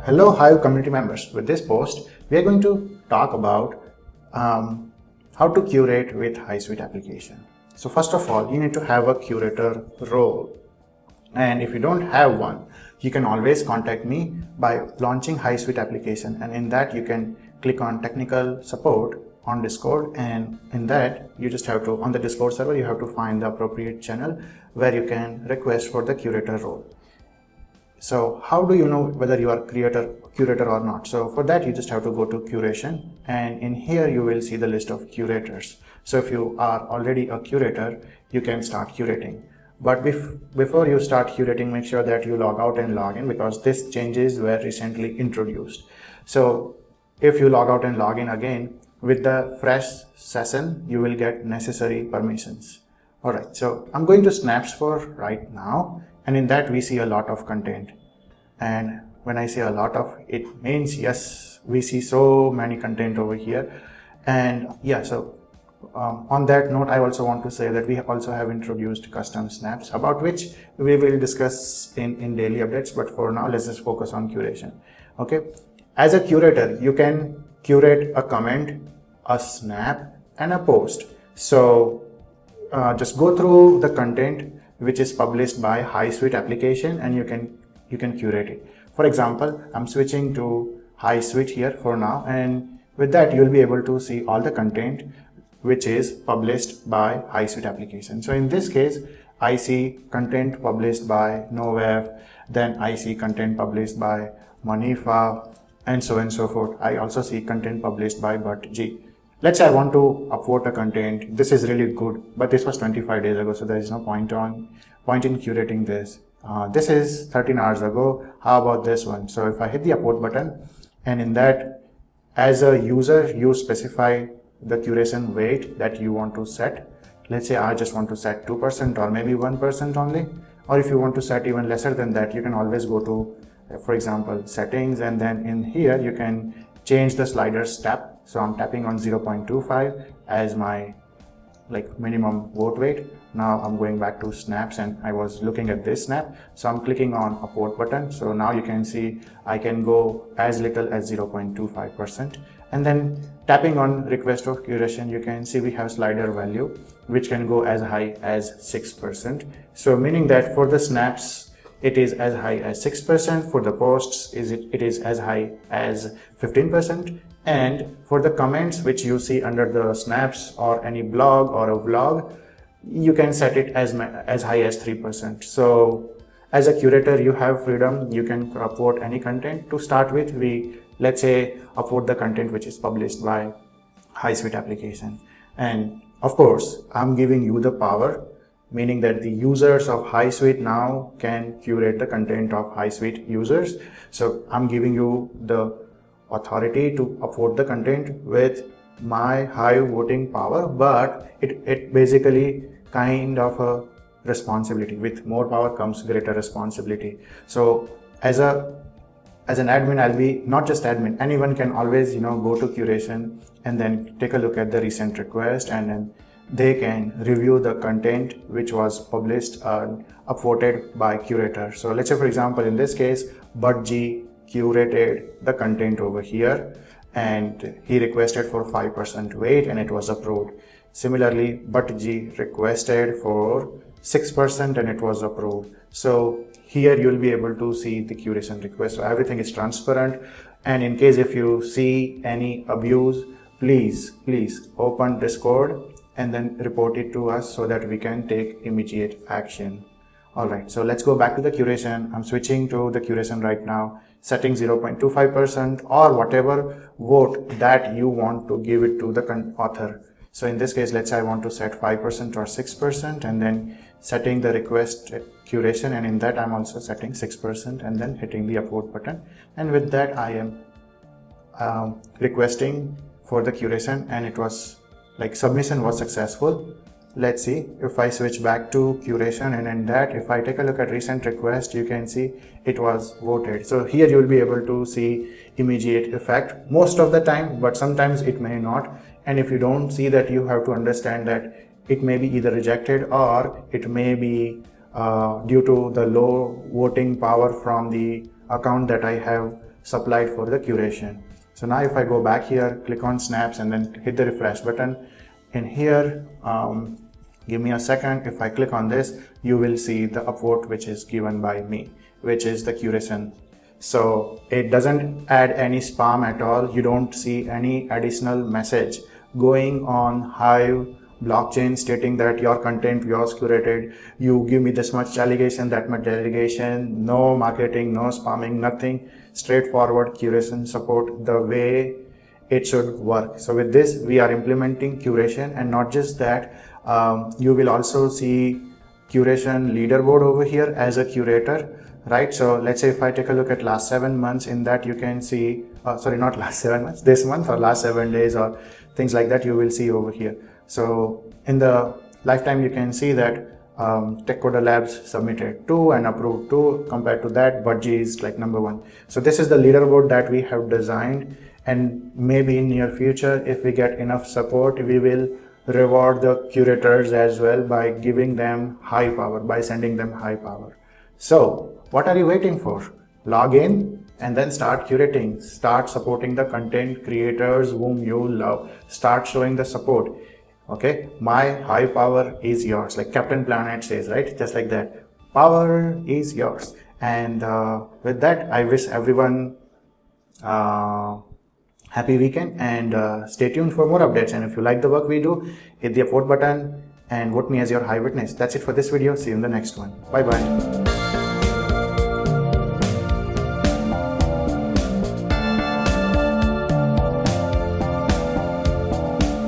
Hello Hive community members. With this post, we are going to talk about how to curate with HiveSuite application. So first of all, you need to have a curator role. And if you don't have one, you can always contact me by launching HiveSuite application. And in that, you can click on technical support on Discord. And in that, you just have to, on the Discord server, you have to find the appropriate channel where you can request for the curator role. So how do you know whether you are curator or not? So for that, you just have to go to Curation, and in here you will see the list of curators. So if you are already a curator, you can start curating. But before you start curating, make sure that you log out and log in, because these changes were recently introduced. So if you log out and log in again with the fresh session, you will get necessary permissions. All right, so I'm going to snaps for right now. And in that, we see a lot of content. And when I say a lot of, it means, yes, we see so many content over here. And yeah, so on that note, I also want to say that we also have introduced custom snaps, about which we will discuss in daily updates. But for now, let's just focus on curation. Okay. As a curator, you can curate a comment, a snap, and a post. So just go through the content which is published by HiveSuite application, and you can curate it. For example, I'm switching to HiveSuite here for now, and with that you'll be able to see all the content which is published by HiveSuite application. So in this case, I see content published by Novef, then I see content published by Manifa, and so on and so forth. I also see content published by ButG. Let's say I want to upvote a content. This is really good, but this was 25 days ago, so there is no point in curating this. This is 13 hours ago. How about this one? So if I hit the upvote button, and in that, as a user, you specify the curation weight that you want to set. Let's say I just want to set 2% or maybe 1% only. Or if you want to set even lesser than that, you can always go to, for example, settings, and then in here you can change the sliders tab. So I'm tapping on 0.25 as my minimum vote weight. Now I'm going back to snaps, and I was looking at this snap. So I'm clicking on upvote button. So now you can see I can go as little as 0.25%. And then tapping on request of curation, you can see we have slider value, which can go as high as 6%. So meaning that for the snaps, it is as high as 6%. For the posts, it is as high as 15%. And for the comments which you see under the snaps or any blog or a vlog, you can set it as high as 3%. So as a curator, you have freedom. You can upvote any content. To start with, let's say upvote the content which is published by HiveSuite application. And of course, I'm giving you the power, meaning that the users of HiveSuite now can curate the content of HiveSuite users. So I'm giving you the authority to upvote the content with my Hive voting power, but it basically kind of a responsibility. With more power comes greater responsibility. So as an admin, I'll be not just admin, anyone can always go to curation and then take a look at the recent request, and then they can review the content which was published and upvoted by curator. So let's say, for example, in this case, ButG curated the content over here, and he requested for 5% weight, and it was approved. Similarly, ButG requested for 6%, and it was approved. So here you'll be able to see the curation request. So everything is transparent. And in case if you see any abuse, please open Discord and then report it to us so that we can take immediate action. All right, so let's go back to the curation. I'm switching to the curation right now, setting 0.25% or whatever vote that you want to give it to the author. So in this case, let's say I want to set 5% or 6%, and then setting the request curation, and in that I'm also setting 6% and then hitting the upvote button. And with that, I am requesting for the curation, and it was submission was successful. Let's see if I switch back to curation, and in that, if I take a look at recent request, you can see it was voted. So here you will be able to see immediate effect most of the time, but sometimes it may not. And if you don't see that, you have to understand that it may be either rejected, or it may be due to the low voting power from the account that I have supplied for the curation. So now if I go back here, click on snaps and then hit the refresh button. In here, give me a second. If I click on this, you will see the upvote which is given by me, which is the curation. So it doesn't add any spam at all. You don't see any additional message going on Hive blockchain stating that your content was curated, you give me this much delegation, that much delegation, no marketing, no spamming, nothing. Straightforward curation support the way it should work. So with this, we are implementing curation, and not just that, you will also see Curation Leaderboard over here as a curator, right? So let's say if I take a look at last 7 months, in that you can see, sorry, not last 7 months, this month or last 7 days or things like that, you will see over here. So in the lifetime, you can see that TechCoder Labs submitted 2 and approved 2. Compared to that, Budgie is like number 1. So this is the leaderboard that we have designed, and maybe in near future, if we get enough support, we will reward the curators as well by giving them high power, by sending them high power. So what are you waiting for? Log in and then start curating, start supporting the content creators whom you love, start showing the support. Okay, my high power is yours, like Captain Planet says, right? Just like that, power is yours. And with that, I wish everyone happy weekend, and stay tuned for more updates. And if you like the work we do, hit the vote button and vote me as your Hive witness. That's it for this video. See you in the next one. Bye bye.